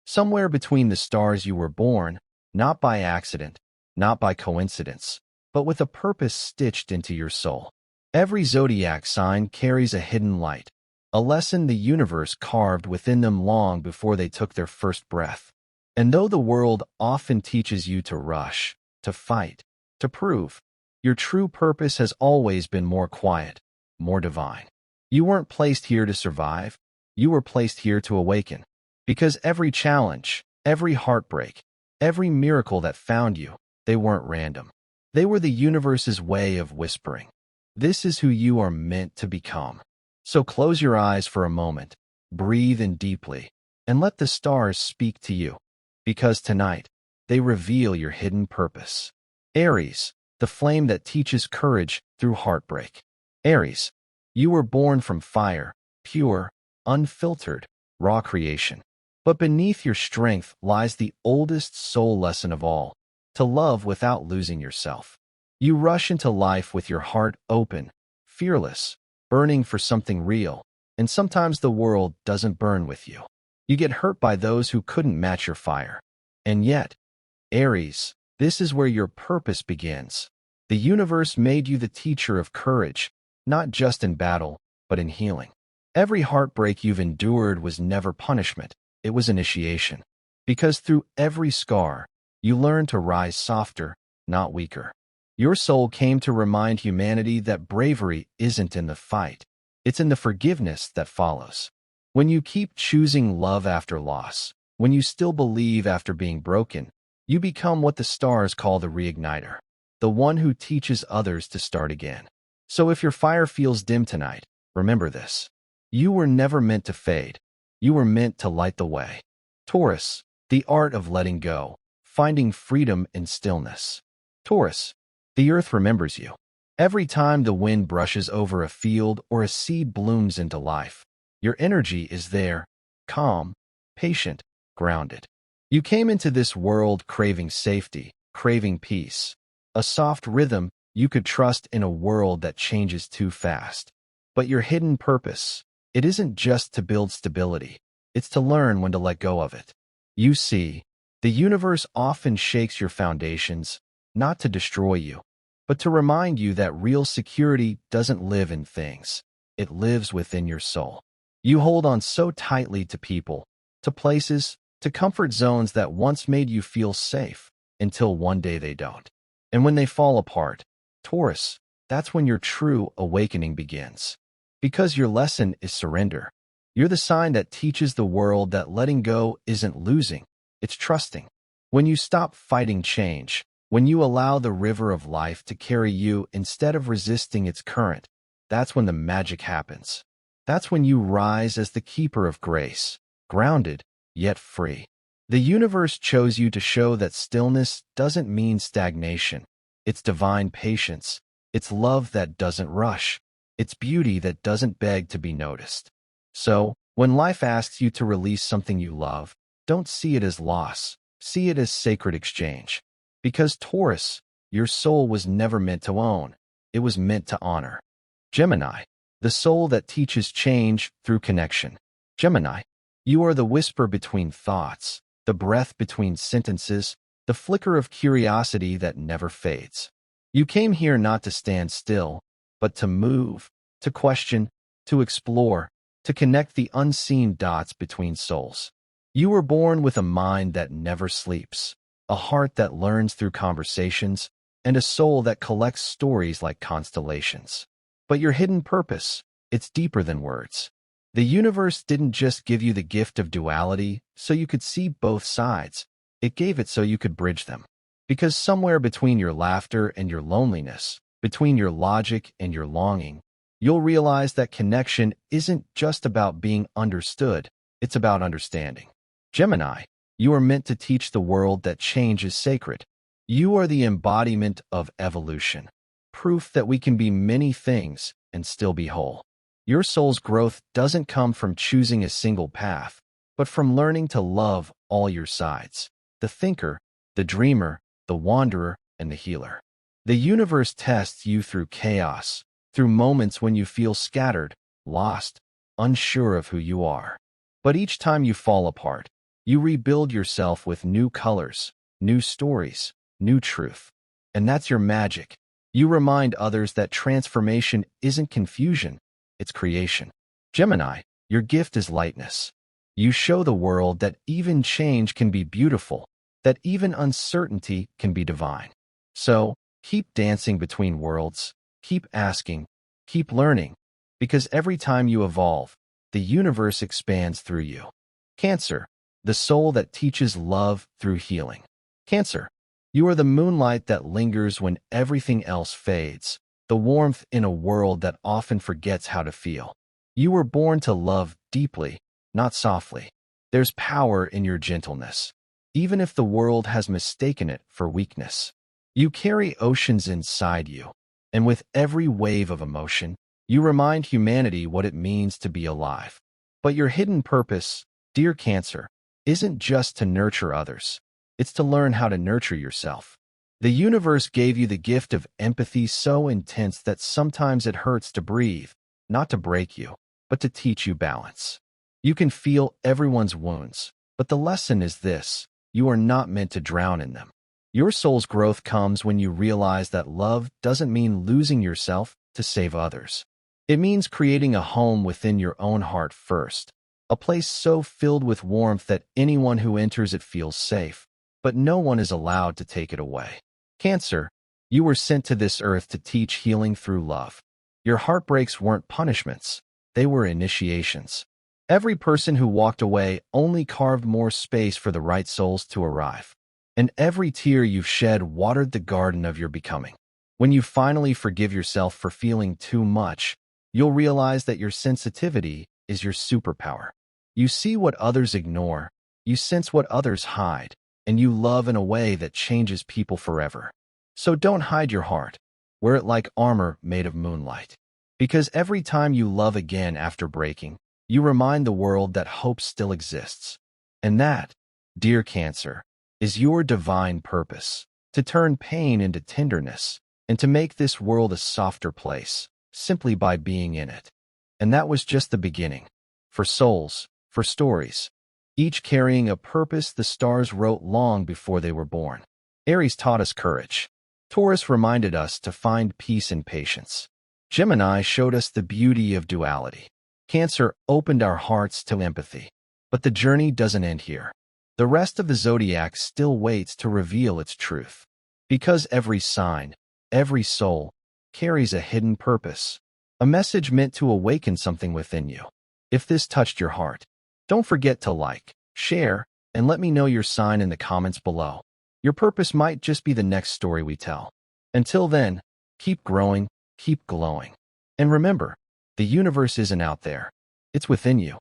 Somewhere between the stars you were born, not by accident, not by coincidence, but with a purpose stitched into your soul. Every zodiac sign carries a hidden light, a lesson the universe carved within them long before they took their first breath. And though the world often teaches you to rush, to fight, to prove, your true purpose has always been more quiet, more divine. You weren't placed here to survive. You were placed here to awaken. Because every challenge, every heartbreak, every miracle that found you, they weren't random. They were the universe's way of whispering, "This is who you are meant to become." So close your eyes for a moment, breathe in deeply, and let the stars speak to you. Because tonight, they reveal your hidden purpose. Aries, the flame that teaches courage through heartbreak. Aries, you were born from fire, pure, unfiltered, raw creation. But beneath your strength lies the oldest soul lesson of all, to love without losing yourself. You rush into life with your heart open, fearless, burning for something real, and sometimes the world doesn't burn with you. You get hurt by those who couldn't match your fire. And yet, Aries, this is where your purpose begins. The universe made you the teacher of courage, not just in battle, but in healing. Every heartbreak you've endured was never punishment. It was initiation. Because through every scar, you learned to rise softer, not weaker. Your soul came to remind humanity that bravery isn't in the fight. It's in the forgiveness that follows. When you keep choosing love after loss, when you still believe after being broken, you become what the stars call the reigniter, the one who teaches others to start again. So if your fire feels dim tonight, remember this. You were never meant to fade. You were meant to light the way. Taurus, the art of letting go, finding freedom in stillness. Taurus, the earth remembers you. Every time the wind brushes over a field or a seed blooms into life, your energy is there, calm, patient, grounded. You came into this world craving safety, craving peace, a soft rhythm you could trust in a world that changes too fast. But your hidden purpose, it isn't just to build stability, it's to learn when to let go of it. You see, the universe often shakes your foundations, not to destroy you, but to remind you that real security doesn't live in things. It lives within your soul. You hold on so tightly to people, to places, to comfort zones that once made you feel safe, until one day they don't. And when they fall apart, Taurus, that's when your true awakening begins. Because your lesson is surrender. You're the sign that teaches the world that letting go isn't losing, it's trusting. When you stop fighting change, when you allow the river of life to carry you instead of resisting its current, that's when the magic happens. That's when you rise as the keeper of grace, grounded, yet free. The universe chose you to show that stillness doesn't mean stagnation. It's divine patience. It's love that doesn't rush. It's beauty that doesn't beg to be noticed. So, when life asks you to release something you love, don't see it as loss. See it as sacred exchange. Because Taurus, your soul was never meant to own. It was meant to honor. Gemini, the soul that teaches change through connection. Gemini, you are the whisper between thoughts, the breath between sentences, the flicker of curiosity that never fades. You came here not to stand still, but to move, to question, to explore, to connect the unseen dots between souls. You were born with a mind that never sleeps, a heart that learns through conversations, and a soul that collects stories like constellations. But your hidden purpose, it's deeper than words. The universe didn't just give you the gift of duality so you could see both sides. It gave it so you could bridge them. Because somewhere between your laughter and your loneliness, between your logic and your longing, you'll realize that connection isn't just about being understood, it's about understanding. Gemini, you are meant to teach the world that change is sacred. You are the embodiment of evolution, proof that we can be many things and still be whole. Your soul's growth doesn't come from choosing a single path, but from learning to love all your sides, the thinker, the dreamer, the wanderer, and the healer. The universe tests you through chaos, through moments when you feel scattered, lost, unsure of who you are. But each time you fall apart, You rebuild yourself with new colors, new stories, new truth. And that's your magic. You remind others that transformation isn't confusion, it's creation. Gemini, your gift is lightness. You show the world that even change can be beautiful, that even uncertainty can be divine. So, keep dancing between worlds, keep asking, keep learning, because every time you evolve, the universe expands through you. Cancer, the soul that teaches love through healing. Cancer, you are the moonlight that lingers when everything else fades, the warmth in a world that often forgets how to feel. You were born to love deeply, not softly. There's power in your gentleness, even if the world has mistaken it for weakness. You carry oceans inside you, and with every wave of emotion, you remind humanity what it means to be alive. But your hidden purpose, dear Cancer, isn't just to nurture others. It's to learn how to nurture yourself. The universe gave you the gift of empathy so intense that sometimes it hurts to breathe, not to break you, but to teach you balance. You can feel everyone's wounds, but the lesson is this: you are not meant to drown in them. Your soul's growth comes when you realize that love doesn't mean losing yourself to save others. It means creating a home within your own heart first, a place so filled with warmth that anyone who enters it feels safe, but no one is allowed to take it away. Cancer, you were sent to this earth to teach healing through love. Your heartbreaks weren't punishments, they were initiations. Every person who walked away only carved more space for the right souls to arrive. And every tear you've shed watered the garden of your becoming. When you finally forgive yourself for feeling too much, you'll realize that your sensitivity is your superpower. You see what others ignore, you sense what others hide, and you love in a way that changes people forever. So don't hide your heart. Wear it like armor made of moonlight. Because every time you love again after breaking, you remind the world that hope still exists. And that, dear Cancer, is your divine purpose: to turn pain into tenderness and to make this world a softer place, simply by being in it. And that was just the beginning. For souls, for stories, each carrying a purpose the stars wrote long before they were born. Aries taught us courage. Taurus reminded us to find peace and patience. Gemini showed us the beauty of duality. Cancer opened our hearts to empathy. But the journey doesn't end here. The rest of the zodiac still waits to reveal its truth. Because every sign, every soul, carries a hidden purpose, a message meant to awaken something within you. If this touched your heart, don't forget to like, share, and let me know your sign in the comments below. Your purpose might just be the next story we tell. Until then, keep growing, keep glowing. And remember, the universe isn't out there. It's within you.